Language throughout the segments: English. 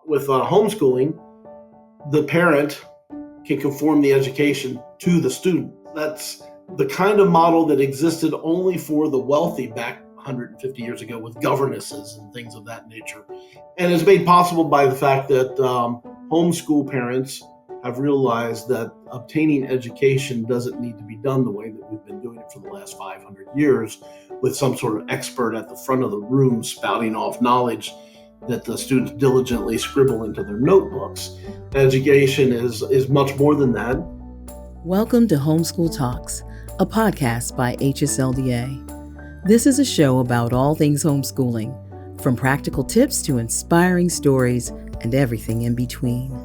with homeschooling, the parent can conform the education to the student. That's the kind of model that existed only for the wealthy back 150 years ago with governesses and things of that nature. And it's made possible by the fact that homeschool parents have realized that obtaining education doesn't need to be done the way that we've been doing it for the last 500 years with some sort of expert at the front of the room spouting off knowledge that the students diligently scribble into their notebooks. Education is much more than that. Welcome to Homeschool Talks, a podcast by HSLDA. This is a show about all things homeschooling, from practical tips to inspiring stories and everything in between.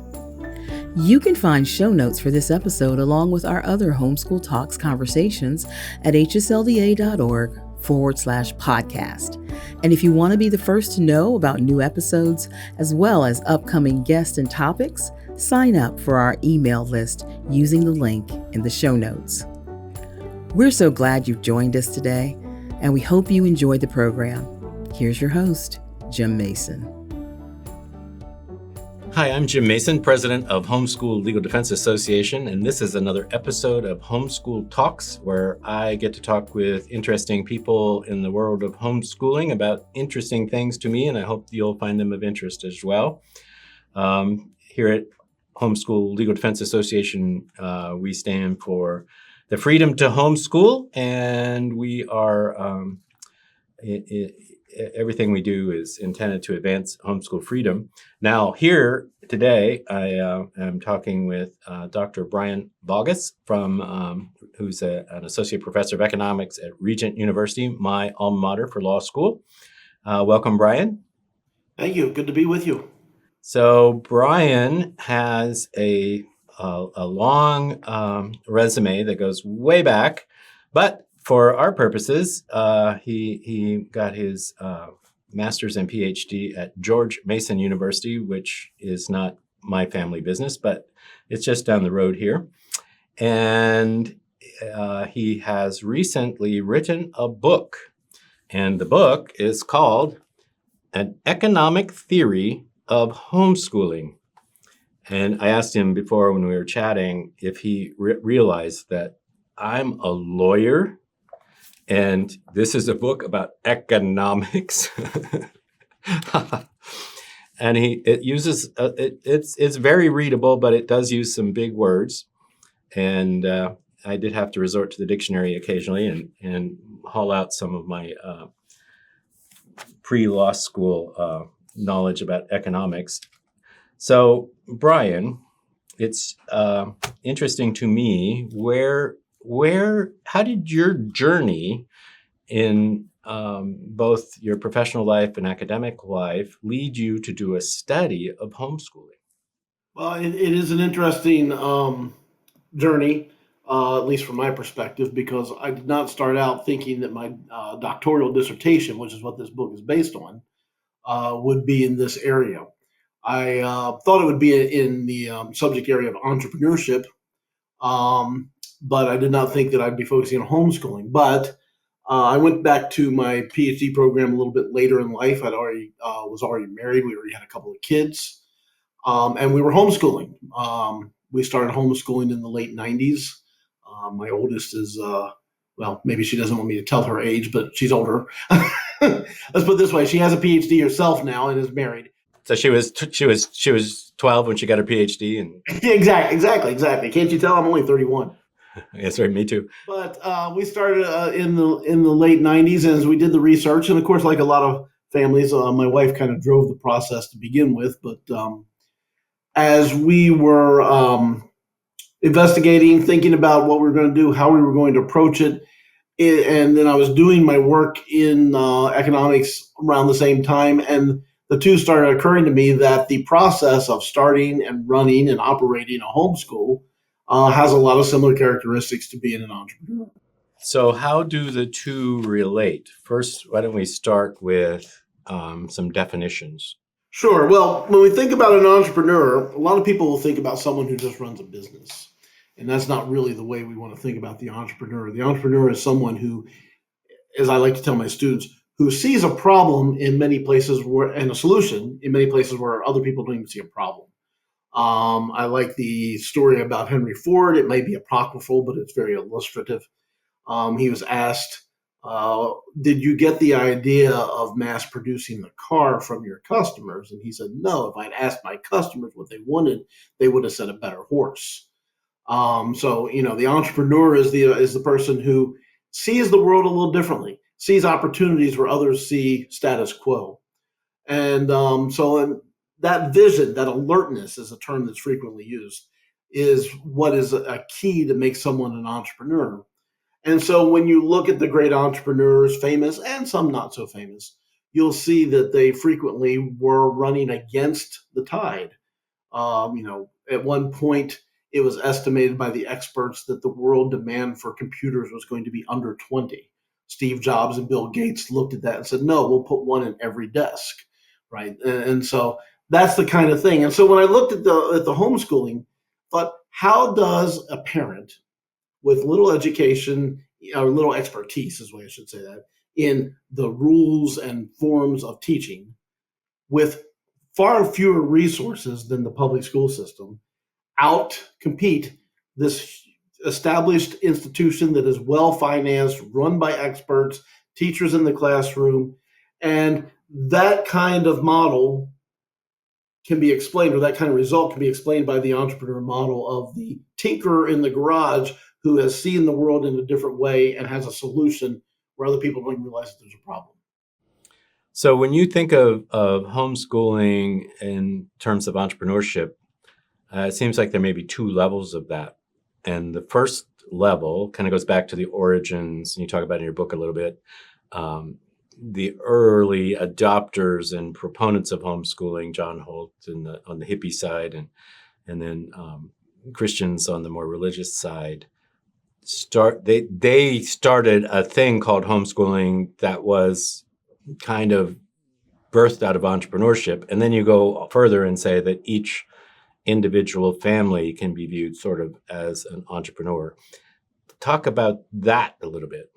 You can find show notes for this episode along with our other Homeschool Talks conversations at hslda.org/podcast. And if you want to be the first to know about new episodes as well as upcoming guests and topics, sign up for our email list using the link in the show notes. We're so glad you've joined us today, and we hope you enjoyed the program. Here's your host, Jim Mason. Hi, I'm Jim Mason, President of Homeschool Legal Defense Association, and this is another episode of Homeschool Talks, where I get to talk with interesting people in the world of homeschooling about interesting things to me, and I hope you'll find them of interest as well. Here at Homeschool Legal Defense Association, we stand for the freedom to homeschool, and we are everything we do is intended to advance homeschool freedom. Now, here today, I am talking with Dr. Brian Baugus, who's an associate professor of economics at Regent University, my alma mater for law school. Welcome, Brian. Thank you. Good to be with you. So, Brian has a long resume that goes way back, but for our purposes, he got his master's and PhD at George Mason University, which is not my family business, but it's just down the road here. And he has recently written a book, and the book is called An Economic Theory of Homeschooling. And I asked him before when we were chatting if he realized that I'm a lawyer, and this is a book about economics. And it's very readable, but it does use some big words. And I did have to resort to the dictionary occasionally and haul out some of my pre-law school knowledge about economics. So, Brian, it's interesting to me how did your journey in both your professional life and academic life lead you to do a study of homeschooling? Well, it is an interesting journey, at least from my perspective, because I did not start out thinking that my doctoral dissertation, which is what this book is based on, would be in this area. I thought it would be in the subject area of entrepreneurship, but I did not think that I'd be focusing on homeschooling. But I went back to my PhD program a little bit later in life. I was already married. We already had a couple of kids, and we were homeschooling. We started homeschooling in the late 90s. My oldest is, maybe she doesn't want me to tell her age, but she's older. Let's put it this way: she has a PhD herself now and is married. So she was 12 when she got her PhD, and exactly. Can't you tell? I'm only 31. Yes, right. Me too. But we started in the late 90s, and as we did the research, and of course, like a lot of families, my wife kind of drove the process to begin with. But as we were investigating, thinking about what we were going to do, how we were going to approach it, and then I was doing my work in economics around the same time, and the two started occurring to me that the process of starting and running and operating a homeschool has a lot of similar characteristics to being an entrepreneur. So how do the two relate? First, why don't we start with some definitions? Sure. Well, when we think about an entrepreneur, a lot of people will think about someone who just runs a business. And that's not really the way we want to think about the entrepreneur. The entrepreneur is someone who, as I like to tell my students, who sees a problem in many places and a solution in many places where other people don't even see a problem. I like the story about Henry Ford. It may be apocryphal, but it's very illustrative. He was asked, did you get the idea of mass producing the car from your customers? And he said, no, if I'd asked my customers what they wanted, they would have said a better horse. So, the entrepreneur is the person who sees the world a little differently, sees opportunities where others see status quo. And that vision, that alertness is a term that's frequently used, is what is a key to make someone an entrepreneur. And so when you look at the great entrepreneurs, famous and some not so famous, you'll see that they frequently were running against the tide. At one point, it was estimated by the experts that the world demand for computers was going to be under 20. Steve Jobs and Bill Gates looked at that and said, no, we'll put one in every desk, right? And so that's the kind of thing. And so when I looked at the homeschooling, thought, how does a parent with little education or little expertise, is the way I should say that, in the rules and forms of teaching, with far fewer resources than the public school system, out-compete this established institution that is well-financed, run by experts, teachers in the classroom, and that kind of model can be explained, or that kind of result can be explained by the entrepreneur model of the tinkerer in the garage who has seen the world in a different way and has a solution where other people don't even realize that there's a problem. So when you think of homeschooling in terms of entrepreneurship, it seems like there may be two levels of that. And the first level kind of goes back to the origins, and you talk about it in your book a little bit, the early adopters and proponents of homeschooling, John Holt on the hippie side, and then Christians on the more religious side. They started a thing called homeschooling that was kind of birthed out of entrepreneurship. And then you go further and say that each individual family can be viewed sort of as an entrepreneur. Talk about that a little bit.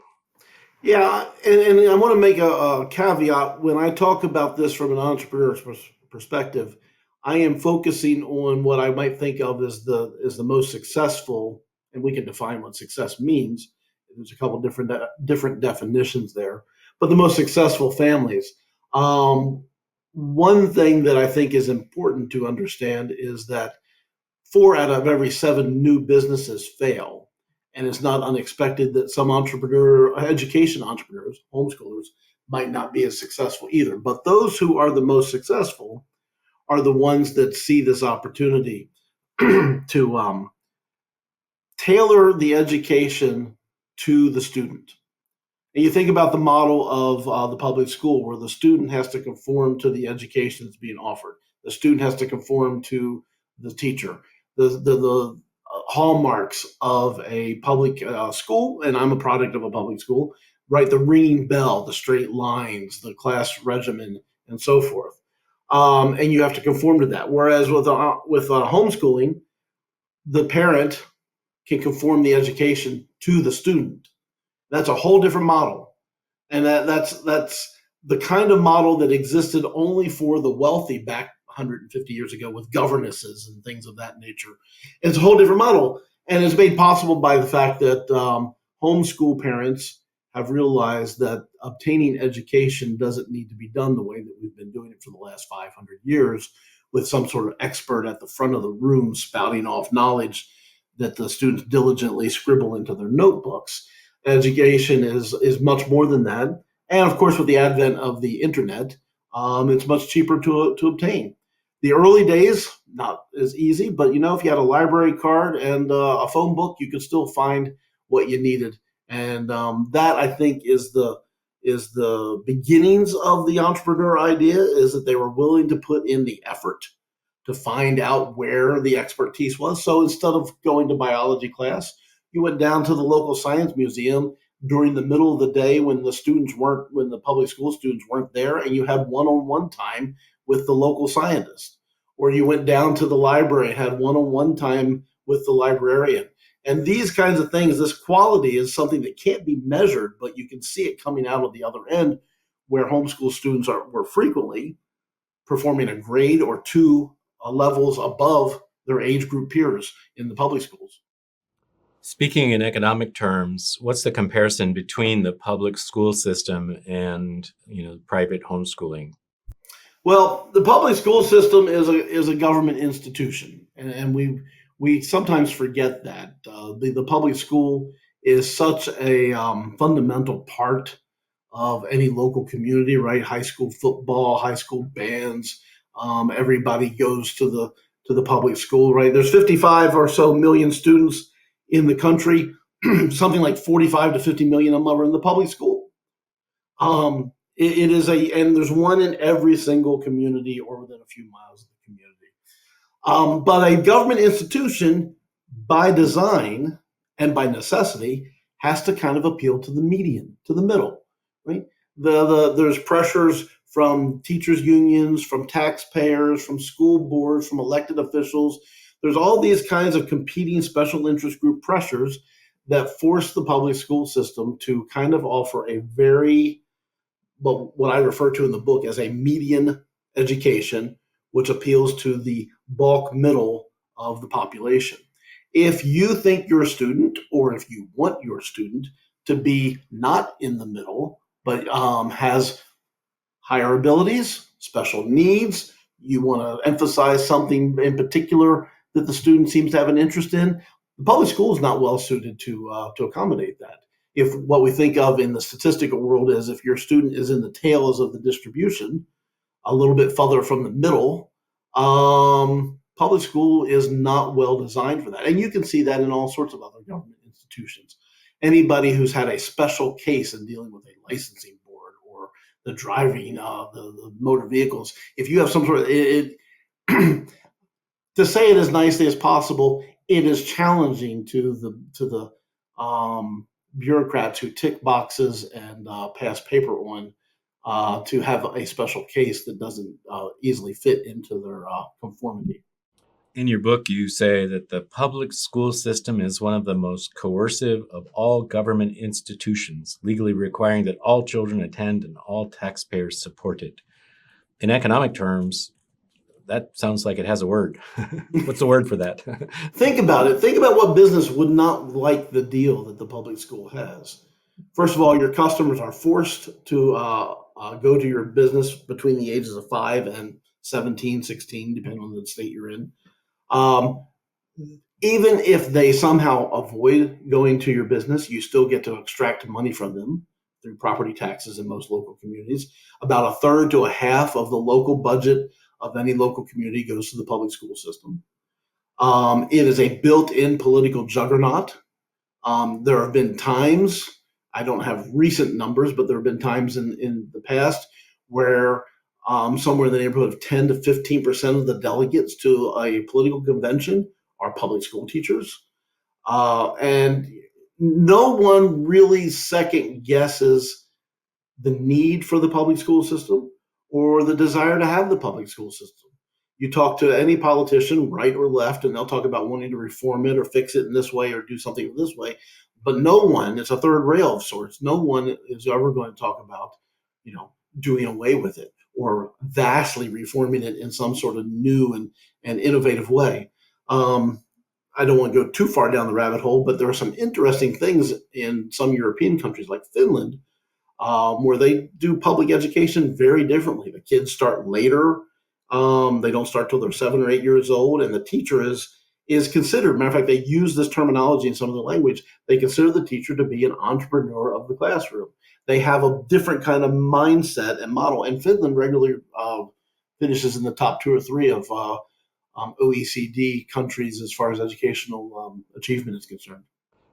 Yeah, and I want to make a caveat. When I talk about this from an entrepreneur's perspective, I am focusing on what I might think of as the most successful, and we can define what success means. There's a couple different definitions there, but the most successful families. One thing that I think is important to understand is that 4 out of every 7 new businesses fail. And it's not unexpected that some education entrepreneurs, homeschoolers, might not be as successful either. But those who are the most successful are the ones that see this opportunity to tailor the education to the student. And you think about the model of the public school, where the student has to conform to the education that's being offered. The student has to conform to the teacher. The hallmarks of a public school, and I'm a product of a public school, right? The ringing bell, the straight lines, the class regimen, and so forth. And you have to conform to that. Whereas with homeschooling, the parent can conform the education to the student. That's a whole different model. And that's the kind of model that existed only for the wealthy back 150 years ago with governesses and things of that nature. It's a whole different model. And it's made possible by the fact that homeschool parents have realized that obtaining education doesn't need to be done the way that we've been doing it for the last 500 years, with some sort of expert at the front of the room spouting off knowledge that the students diligently scribble into their notebooks. Education is much more than that. And of course, with the advent of the internet, it's much cheaper to obtain. The early days, not as easy, but if you had a library card and a phone book, you could still find what you needed. And that, I think, is the beginnings of the entrepreneur idea, is that they were willing to put in the effort to find out where the expertise was. So instead of going to biology class, you went down to the local science museum during the middle of the day when the public school students weren't there, and you had one-on-one time with the local scientist. Or you went down to the library and had one-on-one time with the librarian. And these kinds of things, this quality is something that can't be measured, but you can see it coming out of the other end where homeschool students were frequently performing a grade or two levels above their age group peers in the public schools. Speaking in economic terms, what's the comparison between the public school system and private homeschooling? Well, the public school system is a government institution, and we sometimes forget that the public school is such a fundamental part of any local community, right? High school football, high school bands, everybody goes to the public school, right? There's 55 or so million students in the country. Something like 45 to 50 million of them are in the public school. It is and there's one in every single community or within a few miles of the community. But a government institution, by design and by necessity, has to kind of appeal to the median, to the middle, right? There's pressures from teachers' unions, from taxpayers, from school boards, from elected officials. There's all these kinds of competing special interest group pressures that force the public school system to kind of offer a very, what I refer to in the book as a median education, which appeals to the bulk middle of the population. If you think your student, or if you want your student to be not in the middle, but has higher abilities, special needs, you want to emphasize something in particular that the student seems to have an interest in, the public school is not well suited to accommodate that. If what we think of in the statistical world is if your student is in the tails of the distribution, a little bit further from the middle, public school is not well designed for that. And you can see that in all sorts of other government institutions. Anybody who's had a special case in dealing with a licensing board or the driving, the motor vehicles, if you have some sort of, to say it as nicely as possible, it is challenging to the bureaucrats who tick boxes and pass paper on to have a special case that doesn't easily fit into their conformity. In your book, you say that the public school system is one of the most coercive of all government institutions, legally requiring that all children attend and all taxpayers support it. In economic terms, that sounds like it has a word. What's the word for that? Think about it. Think about what business would not like the deal that the public school has. First of all, your customers are forced to go to your business between the ages of 5 and 17, 16, depending on the state you're in. Even if they somehow avoid going to your business, you still get to extract money from them through property taxes in most local communities. About a third to a half of the local budget of any local community goes to the public school system. It is a built-in political juggernaut. There have been times, I don't have recent numbers, but there have been times in the past where somewhere in the neighborhood of 10 to 15% of the delegates to a political convention are public school teachers. And no one really second guesses the need for the public school system or the desire to have the public school system. You talk to any politician, right or left, and they'll talk about wanting to reform it or fix it in this way or do something this way. But no one, it's a third rail of sorts, no one is ever going to talk about, doing away with it or vastly reforming it in some sort of new and innovative way. I don't want to go too far down the rabbit hole, but there are some interesting things in some European countries like Finland, where they do public education very differently. The kids start later. They don't start till they're 7 or 8 years old, and the teacher is considered. Matter of fact, they use this terminology in some of the language. They consider the teacher to be an entrepreneur of the classroom. They have a different kind of mindset and model. And Finland regularly finishes in the top 2 or 3 of OECD countries as far as educational achievement is concerned.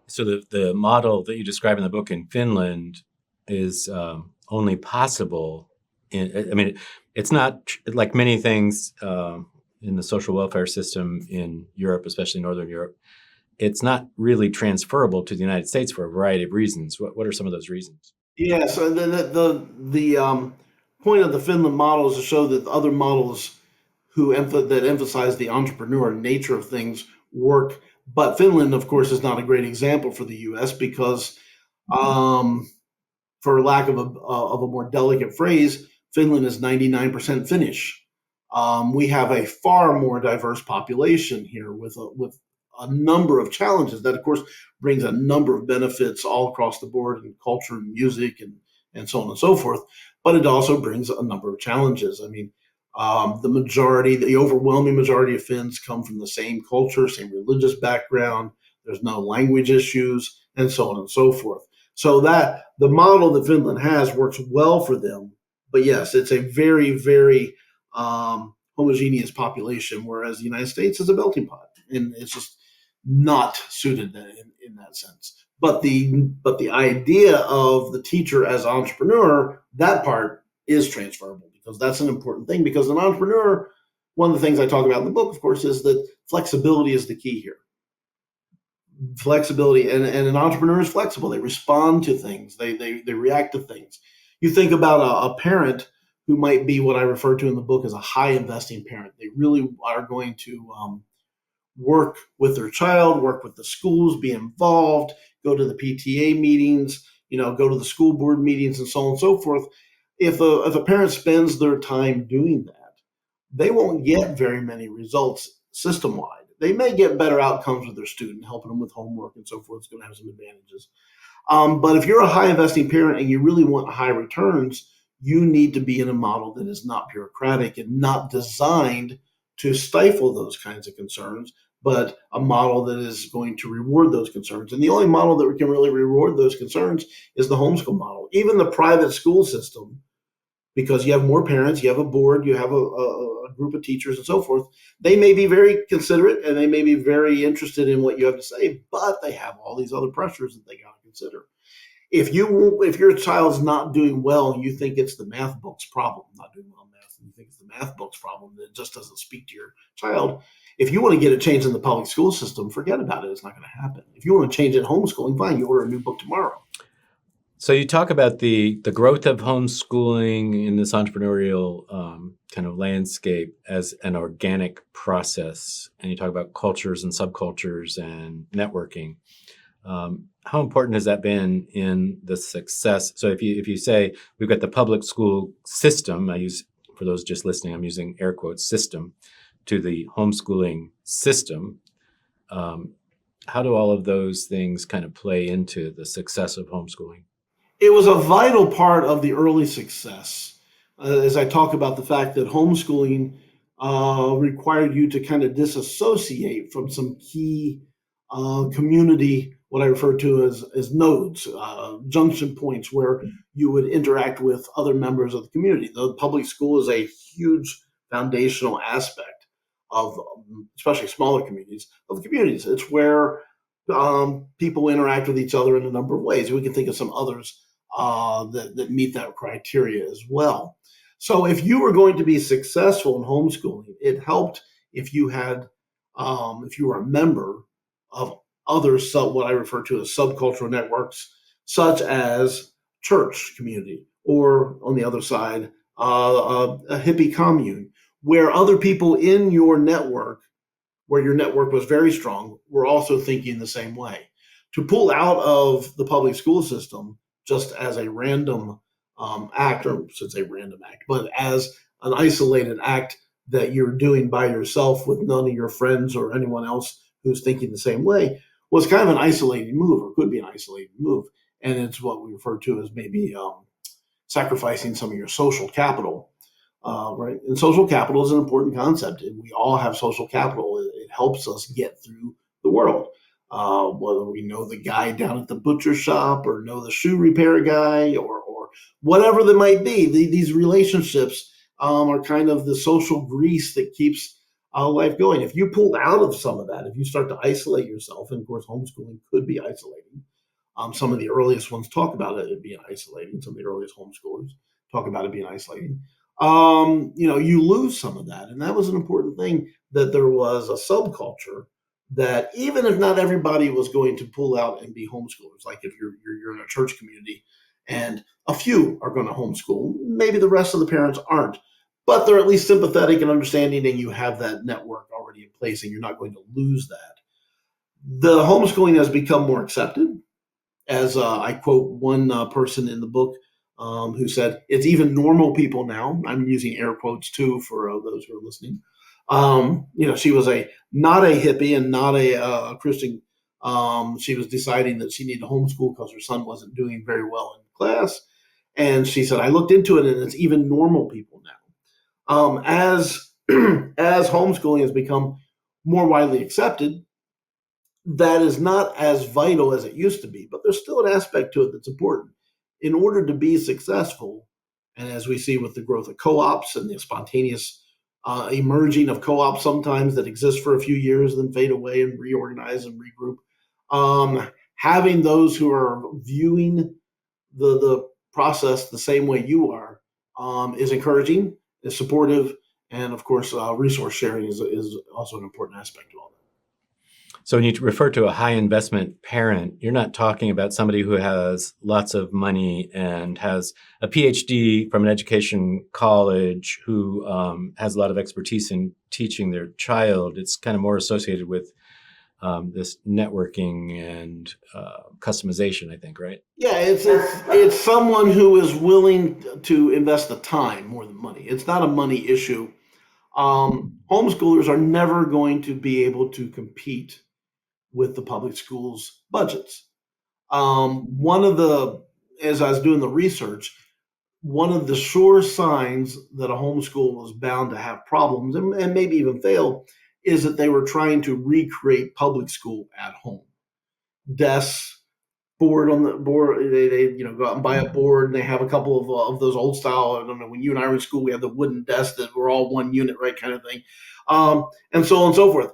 So the model that you describe in the book in Finland is only possible it's not like many things in the social welfare system in Europe, especially Northern Europe. It's not really transferable to the United States for a variety of reasons. What are some of those reasons? Yeah, so the point of the Finland model is to show that other models that emphasize the entrepreneur nature of things work. But Finland, of course, is not a great example for the U.S. because for lack of a more delicate phrase, Finland is 99% Finnish. We have a far more diverse population here with a number of challenges that, of course, brings a number of benefits all across the board in culture and music and so on and so forth. But it also brings a number of challenges. I mean, the overwhelming majority of Finns come from the same culture, same religious background. There's no language issues, and so on and so forth. So that the model that Finland has works well for them. But yes, it's a very, very homogeneous population, whereas the United States is a melting pot, and it's just not suited in that sense. But the idea of the teacher as entrepreneur, that part is transferable, because that's an important thing. Because an entrepreneur, one of the things I talk about in the book, of course, is that flexibility is the key here. Flexibility, and an entrepreneur is flexible. They respond to things. They react to things. You think about a parent who might be what I refer to in the book as a high investing parent. They really are going to work with their child, work with the schools, be involved, go to the PTA meetings, go to the school board meetings, and so on and so forth. If a parent spends their time doing that, they won't get very many results system-wide. They may get better outcomes with their student, helping them with homework and so forth. It's going to have some advantages. But if you're a high investing parent and you really want high returns, you need to be in a model that is not bureaucratic and not designed to stifle those kinds of concerns, but a model that is going to reward those concerns. And the only model that can really reward those concerns is the homeschool model. Even the private school system, because you have more parents, you have a board, you have a group of teachers and so forth, they may be very considerate and they may be very interested in what you have to say, but they have all these other pressures that they got to consider. If your child's not doing well, you think it's the math book's problem, not doing well in math, and you think it's the math book's problem that just doesn't speak to your child. If you want to get it changed in the public school system, forget about it. It's not going to happen. If you want to change it in homeschooling, fine, you order a new book tomorrow. So you talk about the growth of homeschooling in this entrepreneurial kind of landscape as an organic process, and you talk about cultures and subcultures and networking. How important has that been in the success? So if you say we've got the public school system, for those just listening, I'm using air quotes, system, to the homeschooling system. How do all of those things kind of play into the success of homeschooling? It was a vital part of the early success. As I talk about the fact that homeschooling required you to kind of disassociate from some key community, what I refer to as nodes, junction points where you would interact with other members of the community. The public school is a huge foundational aspect of, especially smaller communities, of communities. It's where people interact with each other in a number of ways. We can think of some others that meet that criteria as well. So if you were going to be successful in homeschooling, it helped if you were a member of other what I refer to as subcultural networks, such as church community, or on the other side, a hippie commune, where other people in your network, where your network was very strong, were also thinking the same way. To pull out of the public school system just as a random act, or I should say random act, but as an isolated act that you're doing by yourself with none of your friends or anyone else who's thinking the same way, was kind of an isolating move, or could be an isolating move. And it's what we refer to as maybe sacrificing some of your social capital, right? And social capital is an important concept. We all have social capital. It helps us get through the world. Whether we know the guy down at the butcher shop, or know the shoe repair guy, or whatever that might be, these relationships are kind of the social grease that keeps life going. If you pull out of some of that, if you start to isolate yourself, and of course homeschooling could be isolating. Some of the earliest ones talk about it being isolating. Some of the earliest homeschoolers talk about it being isolating. You lose some of that. And that was an important thing, that there was a subculture that, even if not everybody was going to pull out and be homeschoolers, like if you're in a church community and a few are going to homeschool, maybe the rest of the parents aren't, but they're at least sympathetic and understanding, and you have that network already in place, and you're not going to lose that. The homeschooling has become more accepted, as I quote one person in the book who said, "It's even normal people now." I'm using air quotes too for those who are listening. She was not a hippie and not a Christian. She was deciding that she needed to homeschool because her son wasn't doing very well in class, and she said, "I looked into it, and it's even normal people now." As as homeschooling has become more widely accepted, that is not as vital as it used to be, but there's still an aspect to it that's important. In order to be successful, and as we see with the growth of co-ops and the spontaneous emerging of co-ops sometimes that exist for a few years, then fade away and reorganize and regroup, having those who are viewing the process the same way you are is encouraging, is supportive, and of course, resource sharing is also an important aspect of all that. So when you refer to a high investment parent, you're not talking about somebody who has lots of money and has a PhD from an education college who has a lot of expertise in teaching their child. It's kind of more associated with this networking and customization, I think, right? Yeah, it's someone who is willing to invest the time more than money. It's not a money issue. Homeschoolers are never going to be able to compete with the public schools budgets. One of the, as I was doing the research, one of the sure signs that a homeschool was bound to have problems and maybe even fail is that they were trying to recreate public school at home. Desks, board on the board, they go out and buy a board, and they have a couple of those old style. I don't know, when you and I were in school, we had the wooden desks that were all one unit, right, kind of thing, and so on and so forth.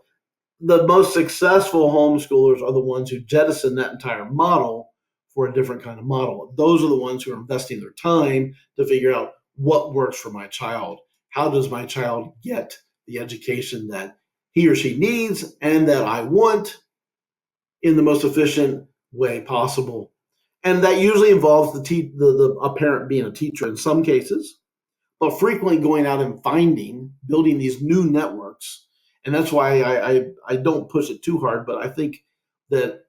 The most successful homeschoolers are the ones who jettison that entire model for a different kind of model. Those are the ones who are investing their time to figure out what works for my child. How does my child get the education that he or she needs and that I want in the most efficient way possible? And that usually involves a parent being a teacher in some cases, but frequently going out and building these new networks. And that's why I don't push it too hard, but I think that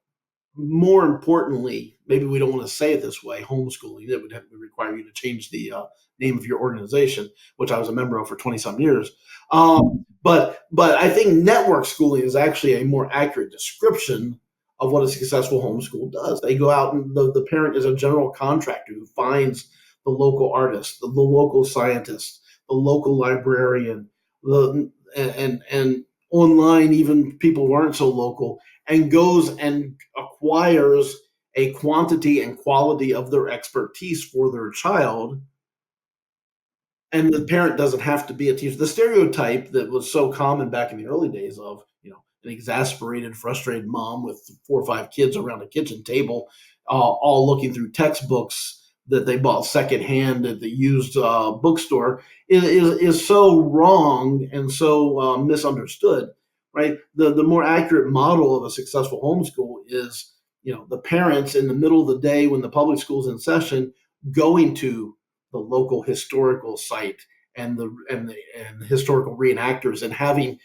more importantly, maybe we don't want to say it this way, homeschooling, it would require you to change the name of your organization, which I was a member of for 20 some years. But I think network schooling is actually a more accurate description of what a successful homeschool does. They go out, and the parent is a general contractor who finds the local artist, the local scientist, the local librarian, and online, even people who aren't so local, and goes and acquires a quantity and quality of their expertise for their child. And the parent doesn't have to be a teacher. The stereotype that was so common back in the early days of, an exasperated, frustrated mom with 4 or 5 kids around a kitchen table, all looking through textbooks that they bought secondhand at the used bookstore is so wrong and so misunderstood, right? The more accurate model of a successful homeschool is, the parents in the middle of the day when the public school's in session, going to the local historical site and the historical reenactors and having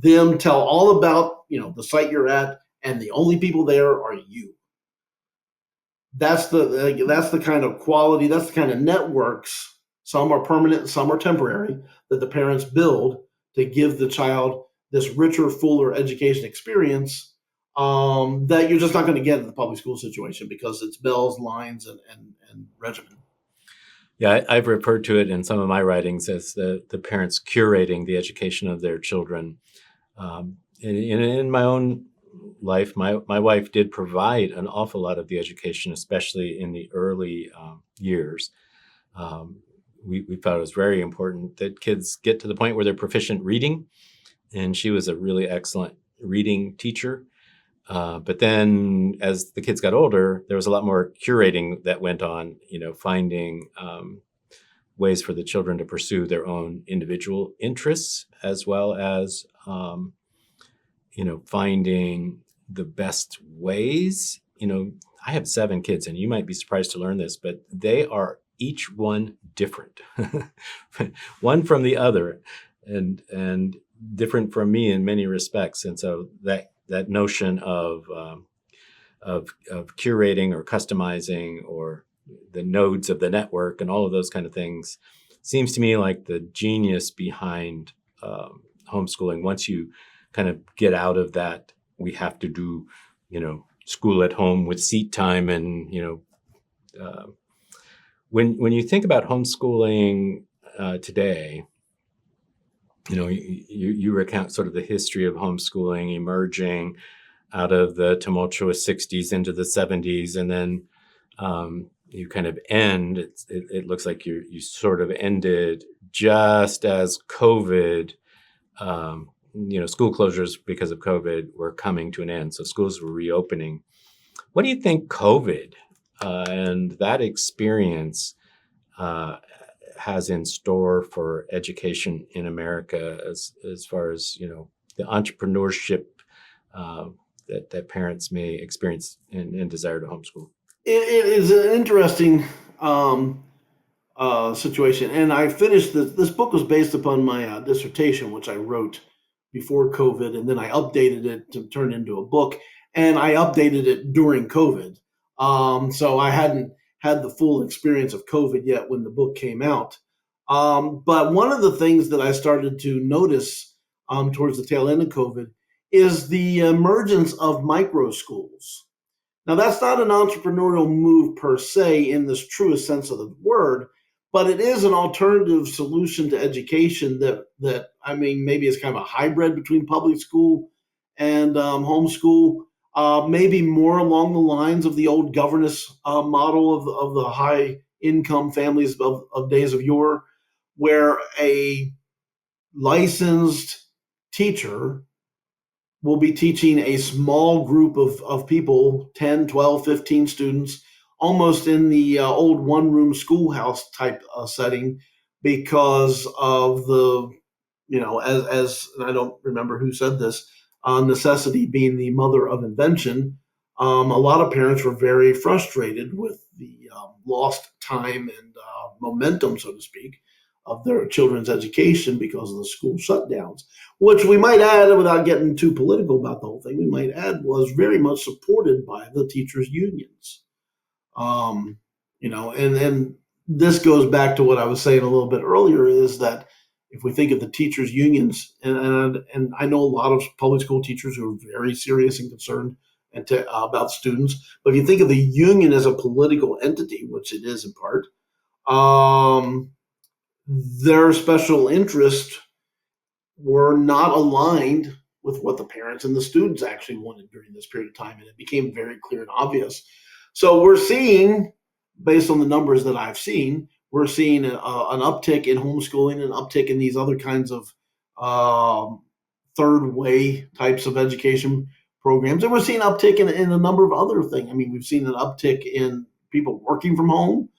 them tell all about, the site you're at, and the only people there are you. That's the kind of quality, that's the kind of networks, some are permanent, some are temporary, that the parents build to give the child this richer, fuller education experience that you're just not going to get in the public school situation because it's bells, lines, and regimen. Yeah, I've referred to it in some of my writings as the parents curating the education of their children. In my own life, my wife did provide an awful lot of the education, especially in the early years. We thought it was very important that kids get to the point where they're proficient reading, and she was a really excellent reading teacher. But then as the kids got older, there was a lot more curating that went on, finding ways for the children to pursue their own individual interests, as well as, finding the best ways. I have 7 kids, and you might be surprised to learn this, but they are each one different, one from the other, and different from me in many respects. And so that notion of of curating or customizing or the nodes of the network and all of those kind of things seems to me like the genius behind homeschooling. Once you kind of get out of that, we have to do, school at home with seat time and, when you think about homeschooling today, you recount sort of the history of homeschooling emerging out of the tumultuous 60s into the 70s, and then you kind of end. It looks like you sort of ended just as COVID, school closures because of COVID were coming to an end. So schools were reopening. What do you think COVID and that experience has in store for education in America as far as, the entrepreneurship that parents may experience and desire to homeschool? It is an interesting situation. And I finished this book was based upon my dissertation, which I wrote before COVID, and then I updated it to turn into a book, and I updated it during COVID. So I hadn't had the full experience of COVID yet when the book came out. But one of the things that I started to notice towards the tail end of COVID is the emergence of micro schools. Now, that's not an entrepreneurial move per se in this truest sense of the word, but it is an alternative solution to education that maybe is kind of a hybrid between public school and homeschool, maybe more along the lines of the old governess model of the high income families of days of yore, where a licensed teacher will be teaching a small group of people, 10, 12, 15 students, almost in the old one-room schoolhouse type setting, because of the, as I don't remember who said this, necessity being the mother of invention. A lot of parents were very frustrated with the lost time and momentum, so to speak, of their children's education because of the school shutdowns, which we might add, without getting too political about the whole thing, we might add was very much supported by the teachers' unions. And this goes back to what I was saying a little bit earlier, is that if we think of the teachers' unions, and I know a lot of public school teachers who are very serious and concerned about students, but if you think of the union as a political entity, which it is in part, their special interests were not aligned with what the parents and the students actually wanted during this period of time. And it became very clear and obvious. So we're seeing, based on the numbers that I've seen, we're seeing an uptick in homeschooling, an uptick in these other kinds of third way types of education programs. And we're seeing an uptick in a number of other things. We've seen an uptick in people working from home.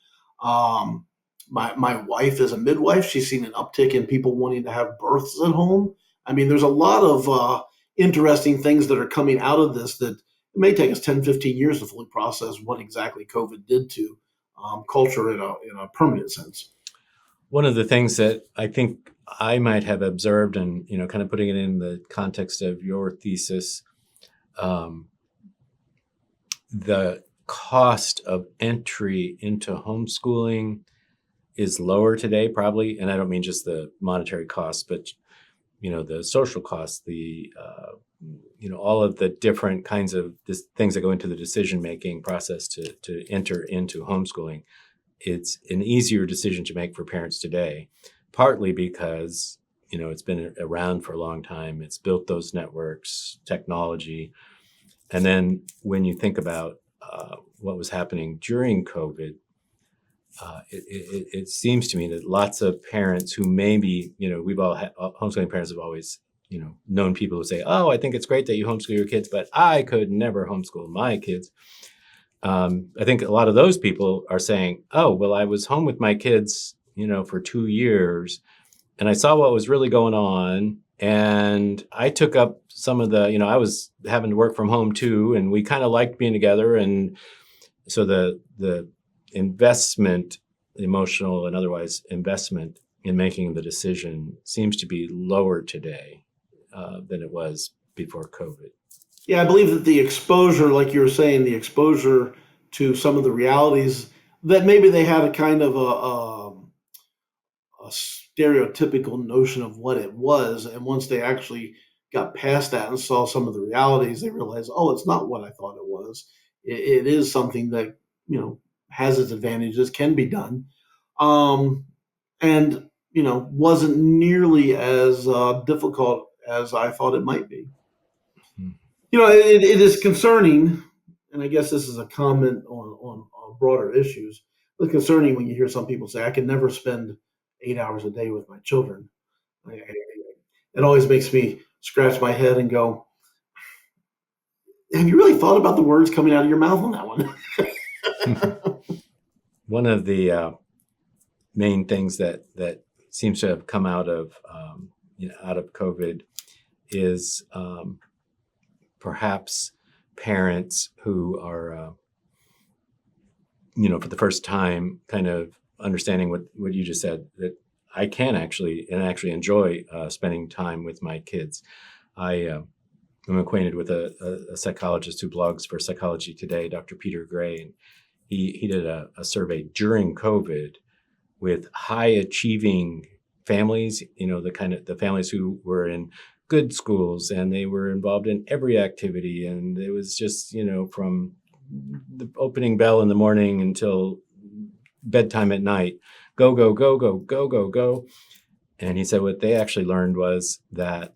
My wife is a midwife. She's seen an uptick in people wanting to have births at home. There's a lot of interesting things that are coming out of this that it may take us 10, 15 years to fully process what exactly COVID did to culture in a permanent sense. One of the things that I think I might have observed, and kind of putting it in the context of your thesis, the cost of entry into homeschooling is lower today, probably, and I don't mean just the monetary costs, but the social costs, the all of the different kinds of things that go into the decision-making process to enter into homeschooling. It's an easier decision to make for parents today, partly because, it's been around for a long time. It's built those networks, technology. And then when you think about what was happening during COVID, it seems to me that lots of parents who maybe, we've all had, homeschooling parents have always, known people who say, oh, I think it's great that you homeschool your kids, but I could never homeschool my kids. I think a lot of those people are saying, oh, well, I was home with my kids, for 2 years, and I saw what was really going on. And I took up some of the, I was having to work from home too, and we kind of liked being together. And so the investment, emotional and otherwise investment in making the decision seems to be lower today than it was before COVID. Yeah, I believe that the exposure, like you were saying, the exposure to some of the realities that maybe they had a kind of a stereotypical notion of what it was, and once they actually got past that and saw some of the realities, they realized, oh, it's not what I thought it was. It is something that has its advantages, can be done, um, and wasn't nearly as difficult as I thought it might be. Hmm. It is concerning, and I guess this is a comment on broader issues. It's concerning when you hear some people say, "I can never spend 8 hours a day with my children." It always makes me scratch my head and go, "Have you really thought about the words coming out of your mouth on that one?" One of the main things that seems to have come out of out of COVID is perhaps parents who are for the first time kind of understanding what you just said, that I can actually enjoy spending time with my kids. I'm acquainted with a psychologist who blogs for Psychology Today, Dr. Peter Gray, and he did a survey during COVID with high achieving families, the families who were in good schools and they were involved in every activity. And it was just, from the opening bell in the morning until bedtime at night, go, go, go, go, go, go, go. And he said what they actually learned was that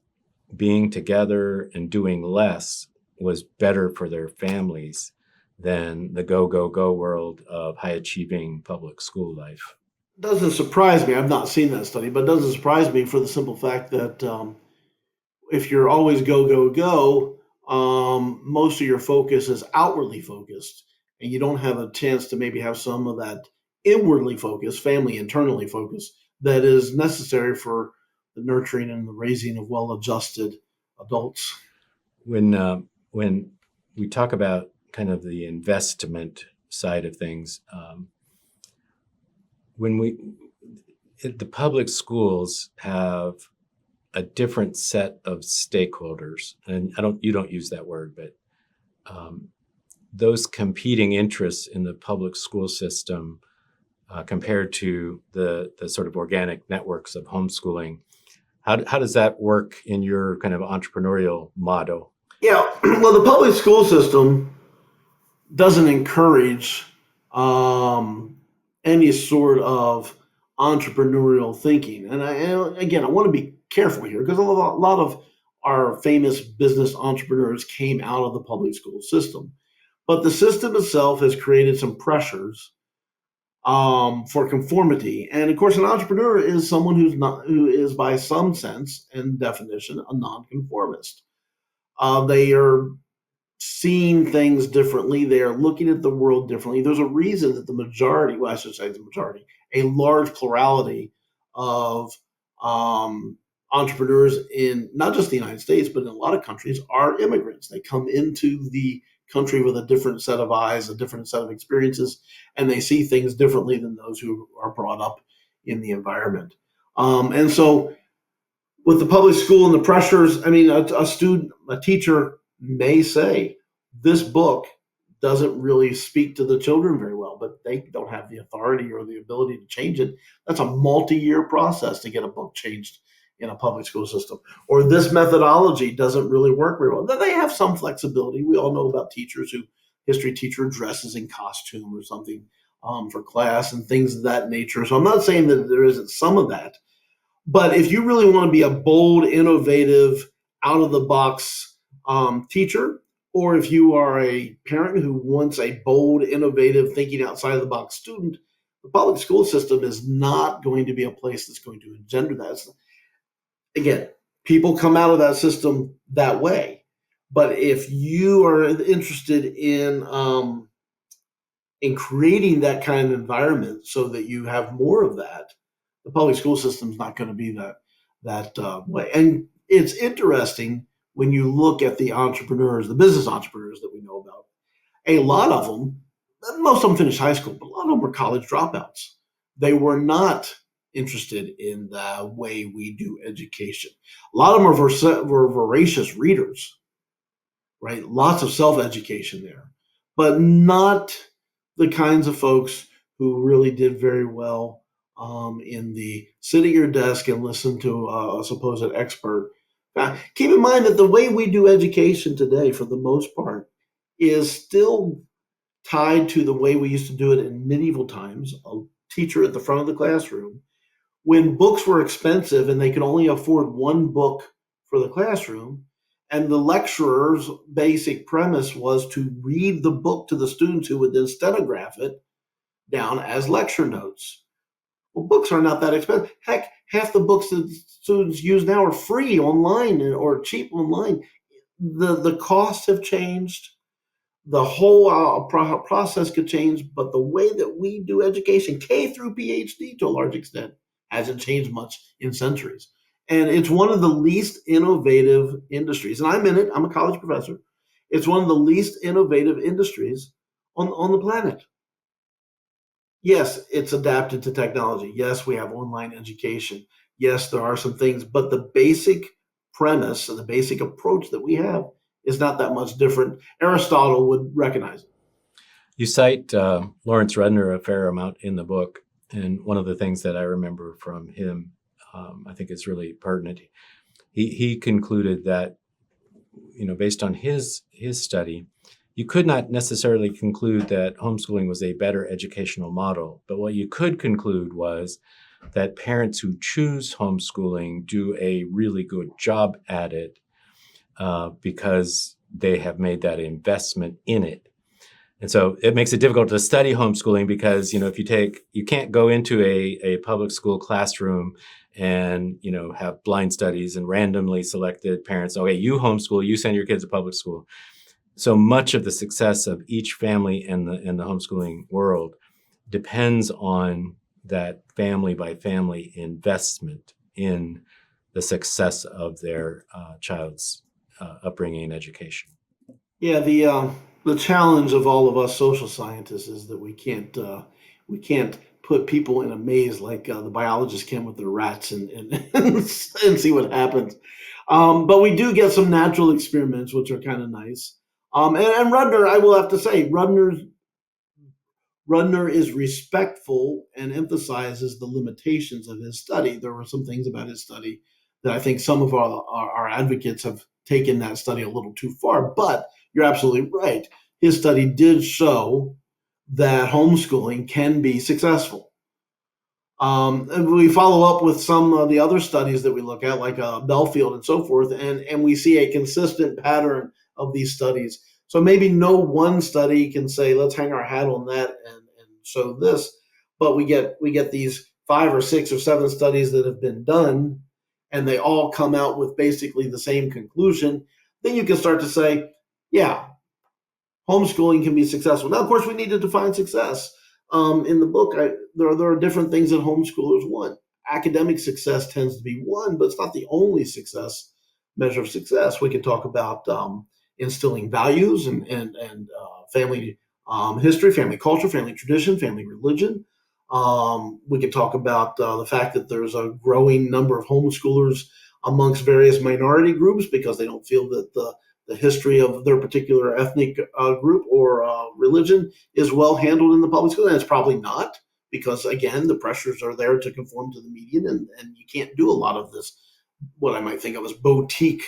being together and doing less was better for their families than the go, go, go world of high achieving public school life. Doesn't surprise me. I've not seen that study, but it doesn't surprise me for the simple fact that if you're always go, go, go, most of your focus is outwardly focused, and you don't have a chance to maybe have some of that inwardly focused, family internally focused, that is necessary for the nurturing and the raising of well-adjusted adults. When we talk about kind of the investment side of things, the public schools have a different set of stakeholders, and you don't use that word, but those competing interests in the public school system compared to the sort of organic networks of homeschooling. How does that work in your kind of entrepreneurial motto? Yeah, well, the public school system doesn't encourage any sort of entrepreneurial thinking. And again, I want to be careful here because a lot of our famous business entrepreneurs came out of the public school system. But the system itself has created some pressures for conformity. And of course, an entrepreneur is someone who is by some sense and definition a nonconformist. They are seeing things differently. They are looking at the world differently. There's a reason that the majority, well, I should say the majority, a large plurality of entrepreneurs in not just the United States, but in a lot of countries are immigrants. They come into the country with a different set of eyes, a different set of experiences, and they see things differently than those who are brought up in the environment. And so with the public school and the pressures, I mean, a teacher may say, this book doesn't really speak to the children very well, but they don't have the authority or the ability to change it. That's a multi-year process to get a book changed in a public school system. Or this methodology doesn't really work very well. They have some flexibility. We all know about teachers who, history teacher dresses in costume or something for class and things of that nature. So I'm not saying that there isn't some of that. But if you really want to be a bold, innovative, out of the box teacher, or if you are a parent who wants a bold, innovative, thinking outside of the box student, the public school system is not going to be a place that's going to engender that. Again, people come out of that system that way. But if you are interested in creating that kind of environment so that you have more of that, the public school system is not going to be that way. And it's interesting when you look at the entrepreneurs, the business entrepreneurs that we know about. A lot of them, most of them finished high school, but a lot of them were college dropouts. They were not interested in the way we do education. A lot of them were voracious readers, right? Lots of self-education there, but not the kinds of folks who really did very well in the sit at your desk and listen to a supposed expert. Keep in mind that the way we do education today, for the most part, is still tied to the way we used to do it in medieval times, a teacher at the front of the classroom. When books were expensive and they could only afford one book for the classroom, and the lecturer's basic premise was to read the book to the students who would then stenograph it down as lecture notes. Well, books are not that expensive. Heck, half the books that students use now are free online or cheap online. The costs have changed. The whole process could change, but the way that we do education, K through PhD to a large extent, hasn't changed much in centuries. And it's one of the least innovative industries. And I'm in it, I'm a college professor. It's one of the least innovative industries on the planet. Yes, it's adapted to technology. Yes, we have online education. Yes, there are some things, but the basic premise and the basic approach that we have is not that much different. Aristotle would recognize it. You cite Lawrence Rudner a fair amount in the book, and one of the things that I remember from him, I think is really pertinent. He concluded that, based on his study, you could not necessarily conclude that homeschooling was a better educational model, but what you could conclude was that parents who choose homeschooling do a really good job at it because they have made that investment in it. And so it makes it difficult to study homeschooling because, if you can't go into a public school classroom and, have blind studies and randomly selected parents. Okay, you homeschool, you send your kids to public school. So much of the success of each family in the homeschooling world depends on that family by family investment in the success of their child's upbringing and education. Yeah, the challenge of all of us social scientists is that we can't put people in a maze like the biologists can with their rats and see what happens. But we do get some natural experiments, which are kind of nice. And Rudner, I will have to say, Rudner is respectful and emphasizes the limitations of his study. There were some things about his study that I think some of our advocates have taken that study a little too far, but you're absolutely right. His study did show that homeschooling can be successful. And we follow up with some of the other studies that we look at, like Belfield and so forth, and we see a consistent pattern of these studies. So maybe no one study can say, let's hang our hat on that and show this, but we get these 5 or 6 or 7 studies that have been done, and they all come out with basically the same conclusion. Then you can start to say, yeah, homeschooling can be successful. Now, of course, we need to define success. In the book, there are different things that homeschoolers want. Academic success tends to be one, but it's not the only measure of success. We can talk about instilling values and family history, family culture, family tradition, family religion. We can talk about the fact that there's a growing number of homeschoolers amongst various minority groups because they don't feel that the history of their particular ethnic group or religion is well handled in the public school. And it's probably not, because, again, the pressures are there to conform to the median, and you can't do a lot of this, what I might think of as boutique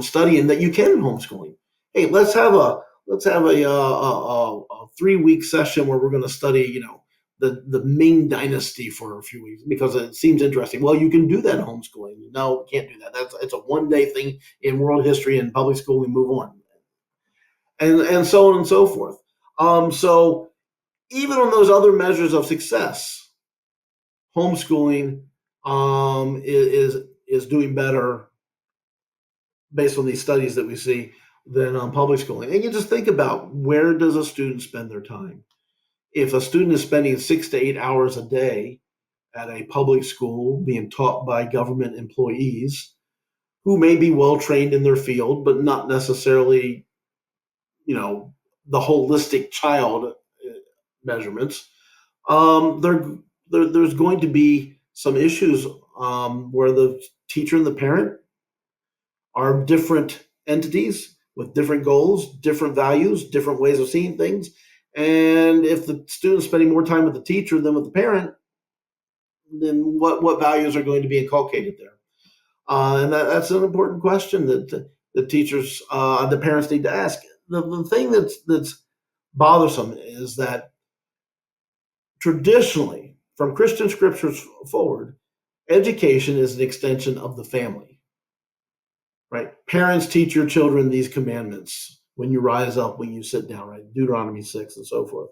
studying that you can in homeschooling. Hey, let's have a 3-week session where we're going to study, the Ming Dynasty for a few weeks because it seems interesting. Well, you can do that in homeschooling. No, can't do that. It's a one-day thing in world history and public school. We move on, and so on and so forth. So even on those other measures of success, homeschooling is doing better based on these studies that we see than public schooling. And you just think about, where does a student spend their time? If a student is spending 6 to 8 hours a day at a public school being taught by government employees who may be well trained in their field, but not necessarily, the holistic child measurements, there's going to be some issues where the teacher and the parent are different entities. with different goals, different values, different ways of seeing things. And if the student's spending more time with the teacher than with the parent, then what values are going to be inculcated there? And that's an important question that the teachers, the parents need to ask. The thing that's bothersome is that traditionally, from Christian scriptures forward, education is an extension of the family, right? Parents teach your children these commandments when you rise up, when you sit down, right? Deuteronomy 6 and so forth.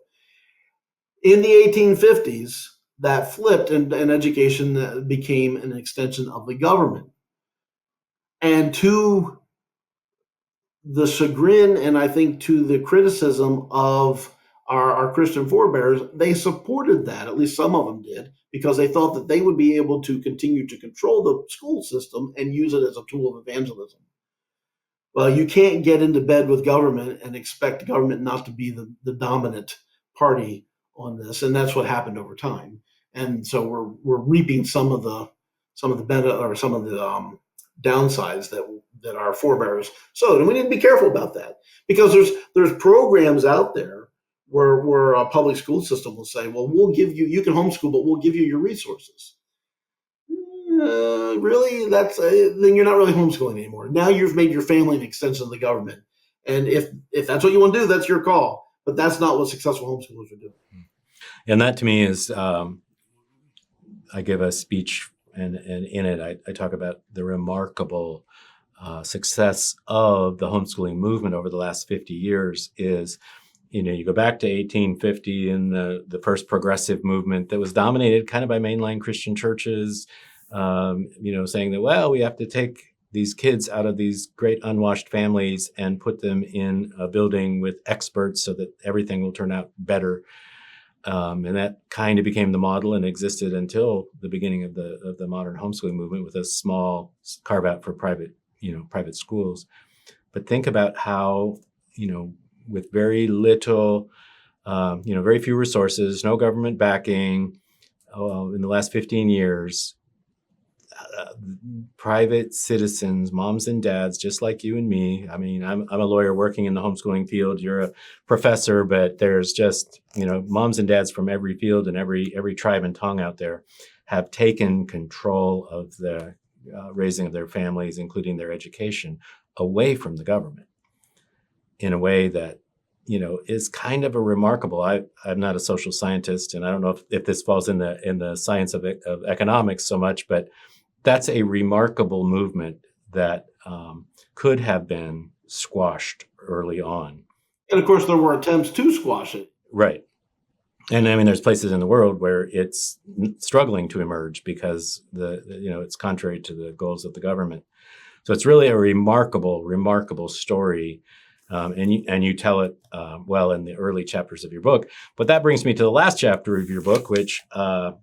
In the 1850s, that flipped and education became an extension of the government. And to the chagrin, and I think to the criticism of our Christian forebears, they supported that, at least some of them did, because they thought that they would be able to continue to control the school system and use it as a tool of evangelism. Well, you can't get into bed with government and expect government not to be the dominant party on this, and that's what happened over time. And so we're reaping some of the benefit, or some of the downsides that our forebears sowed, and we need to be careful about that, because there's programs out there where a public school system will say, well, you can homeschool, but we'll give you your resources. Really? Then you're not really homeschooling anymore. Now you've made your family an extension of the government, and if that's what you want to do, that's your call. But that's not what successful homeschoolers are doing. And that to me is, I give a speech, and in it I talk about the remarkable success of the homeschooling movement over the last 50 years. Is, you go back to 1850 and the first progressive movement that was dominated kind of by mainline Christian churches, saying that, well, we have to take these kids out of these great unwashed families and put them in a building with experts so that everything will turn out better. And that kind of became the model and existed until the beginning of the modern homeschooling movement, with a small carve out for private schools. But think about how, with very little, very few resources, no government backing, in the last 15 years, private citizens, moms and dads, just like you and me. I mean, I'm a lawyer working in the homeschooling field. You're a professor, but there's just, moms and dads from every field and every tribe and tongue out there have taken control of the raising of their families, including their education, away from the government in a way that, is kind of a remarkable. I'm not a social scientist, and I don't know if this falls in the science of economics so much, but that's a remarkable movement that could have been squashed early on. And of course, there were attempts to squash it. Right. And I mean, there's places in the world where it's struggling to emerge because it's contrary to the goals of the government. So it's really a remarkable story. And you tell it well in the early chapters of your book. But that brings me to the last chapter of your book, which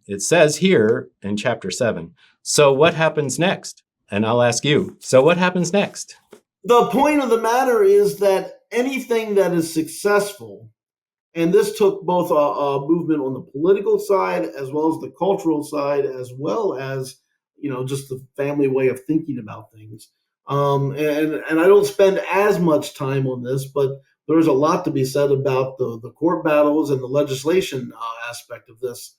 it says here in chapter 7. So what happens next? And I'll ask you, so what happens next? The point of the matter is that anything that is successful, and this took both a movement on the political side as well as the cultural side, as well as, just the family way of thinking about things. And I don't spend as much time on this, but there's a lot to be said about the court battles and the legislation aspect of this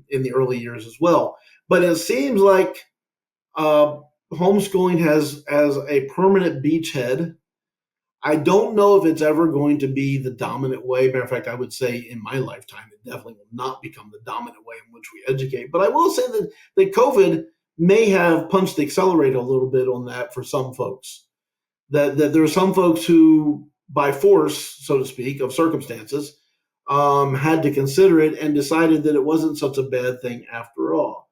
in the early years as well. But it seems like homeschooling has a permanent beachhead. I don't know if it's ever going to be the dominant way. Matter of fact, I would say in my lifetime, it definitely will not become the dominant way in which we educate. But I will say that COVID may have punched the accelerator a little bit on that for some folks. That there are some folks who, by force, so to speak, of circumstances, had to consider it and decided that it wasn't such a bad thing after all.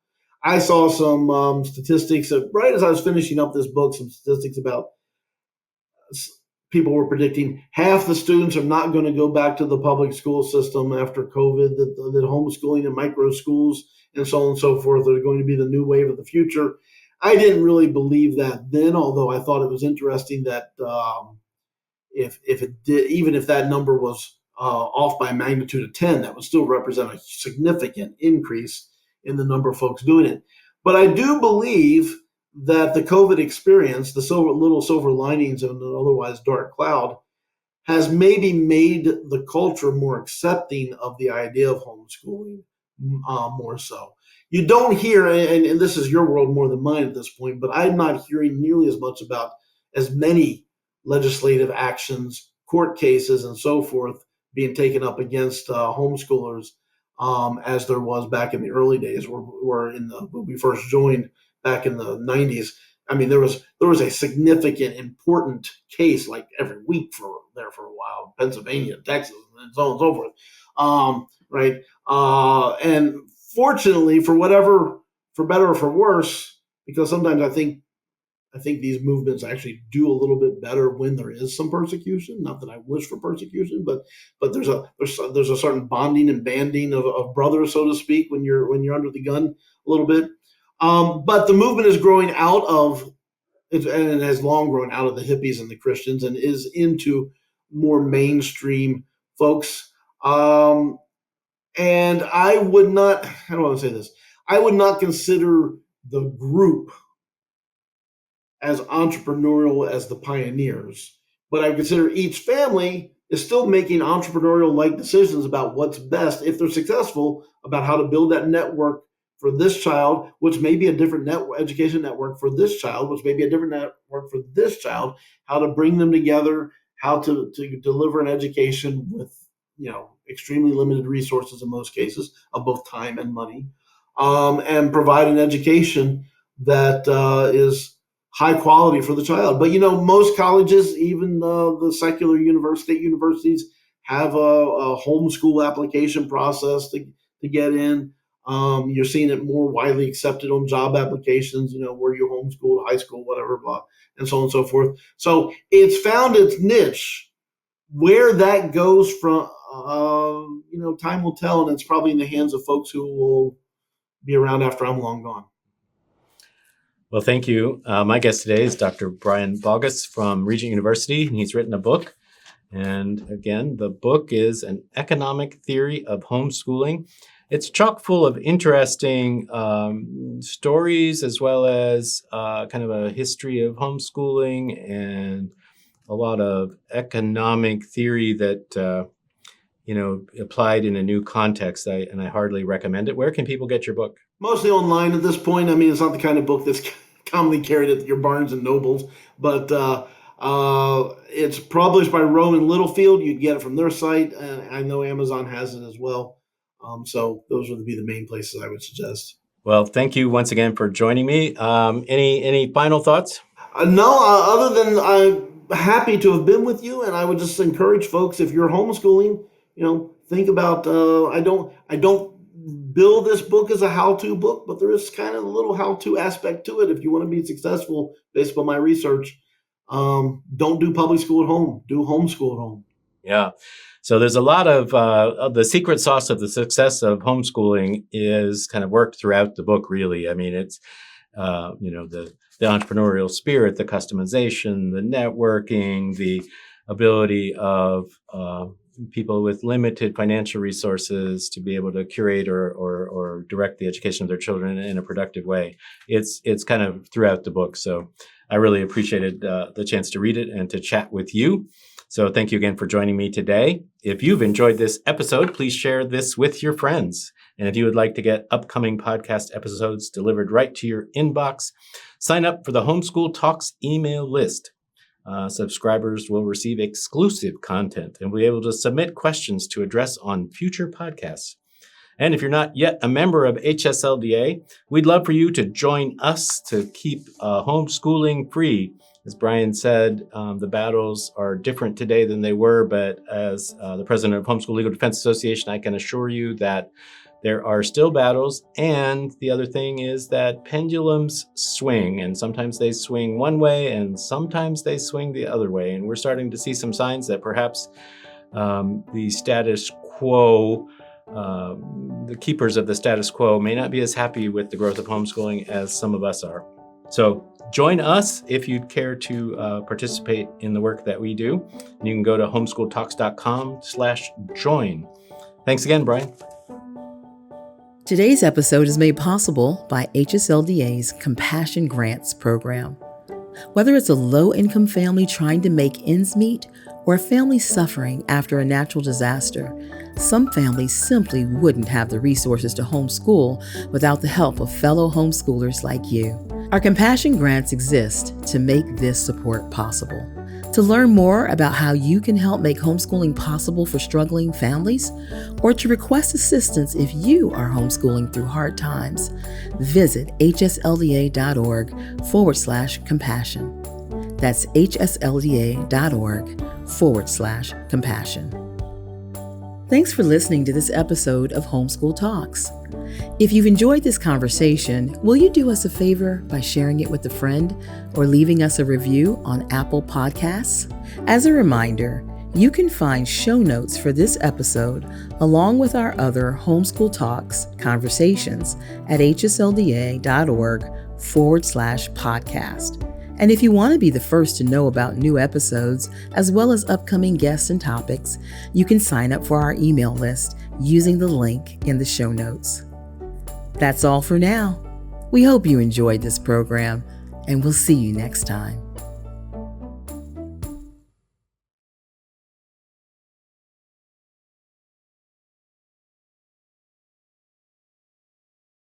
I saw some statistics right as I was finishing up this book, some statistics about people were predicting half the students are not going to go back to the public school system after COVID, that homeschooling and micro schools and so on and so forth are going to be the new wave of the future. I didn't really believe that then, although I thought it was interesting that if it did, even if that number was off by a magnitude of 10, that would still represent a significant increase in the number of folks doing it. But I do believe that the COVID experience, the little silver linings in an otherwise dark cloud, has maybe made the culture more accepting of the idea of homeschooling, more so. You don't hear, and this is your world more than mine at this point, but I'm not hearing nearly as much about as many legislative actions, court cases, and so forth being taken up against homeschoolers as there was back in the early days, when we first joined back in the 90s. I mean, there was a significant, important case like every week for a while, Pennsylvania, Texas, and so on and so forth. Right? And fortunately, for better or for worse, because sometimes I think these movements actually do a little bit better when there is some persecution. Not that I wish for persecution, but there's a certain bonding and banding of brothers, so to speak, when you're under the gun a little bit. But the movement is growing out of, and it has long grown out of the hippies and the Christians, and is into more mainstream folks. And I would not, how do I want to say this? I would not consider the group as entrepreneurial as the pioneers, but I consider each family is still making entrepreneurial-like decisions about what's best, if they're successful, about how to build that network for this child, which may be a different education network for this child, which may be a different network for this child, how to bring them together, how to deliver an education with, extremely limited resources in most cases of both time and money, and provide an education that is high quality for the child. But most colleges, even the secular state universities, have a homeschool application process to get in. You're seeing it more widely accepted on job applications, where you homeschooled, high school, whatever, blah, and so on and so forth. So it's found its niche. Where that goes from, time will tell, and it's probably in the hands of folks who will be around after I'm long gone. Well, thank you. My guest today is Dr. Brian Baugus from Regent University, and he's written a book. And again, the book is An Economic Theory of Homeschooling. It's chock full of interesting stories, as well as kind of a history of homeschooling and a lot of economic theory that, applied in a new context. And I heartily recommend it. Where can people get your book? Mostly online at this point. I mean, it's not the kind of book that's commonly carried at your Barnes and Nobles, but it's published by Rowan Littlefield. You'd get it from their site, and I know Amazon has it as well. So those would be the main places I would suggest. Well, thank you once again for joining me. Any final thoughts? No, other than I'm happy to have been with you, and I would just encourage folks, if you're homeschooling, think about. I don't bill this book as a how-to book, but there is kind of a little how-to aspect to it. If you want to be successful, based upon my research, don't do public school at home. Do homeschool at home. Yeah. So there's a lot of the secret sauce of the success of homeschooling is kind of worked throughout the book, really. I mean, it's, the entrepreneurial spirit, the customization, the networking, the ability of people with limited financial resources to be able to curate or direct the education of their children in a productive way. It's kind of throughout the book. So I really appreciated the chance to read it and to chat with you. So thank you again for joining me today. If you've enjoyed this episode, please share this with your friends. And if you would like to get upcoming podcast episodes delivered right to your inbox, sign up for the Homeschool Talks email list. Subscribers will receive exclusive content and will be able to submit questions to address on future podcasts. And if you're not yet a member of HSLDA, we'd love for you to join us to keep homeschooling free. As Brian said, the battles are different today than they were, but as the president of Homeschool Legal Defense Association, I can assure you that there are still battles. And the other thing is that pendulums swing, and sometimes they swing one way and sometimes they swing the other way. And we're starting to see some signs that perhaps the status quo, the keepers of the status quo may not be as happy with the growth of homeschooling as some of us are. So join us if you'd care to participate in the work that we do. And you can go to homeschooltalks.com/join. Thanks again, Brian. Today's episode is made possible by HSLDA's Compassion Grants program. Whether it's a low-income family trying to make ends meet or a family suffering after a natural disaster, some families simply wouldn't have the resources to homeschool without the help of fellow homeschoolers like you. Our Compassion Grants exist to make this support possible. To learn more about how you can help make homeschooling possible for struggling families, or to request assistance if you are homeschooling through hard times, visit hslda.org/compassion. That's hslda.org/compassion. Thanks for listening to this episode of Homeschool Talks. If you've enjoyed this conversation, will you do us a favor by sharing it with a friend or leaving us a review on Apple Podcasts? As a reminder, you can find show notes for this episode along with our other Homeschool Talks conversations at hslda.org/podcast. And if you want to be the first to know about new episodes, as well as upcoming guests and topics, you can sign up for our email list using the link in the show notes. That's all for now. We hope you enjoyed this program, and we'll see you next time.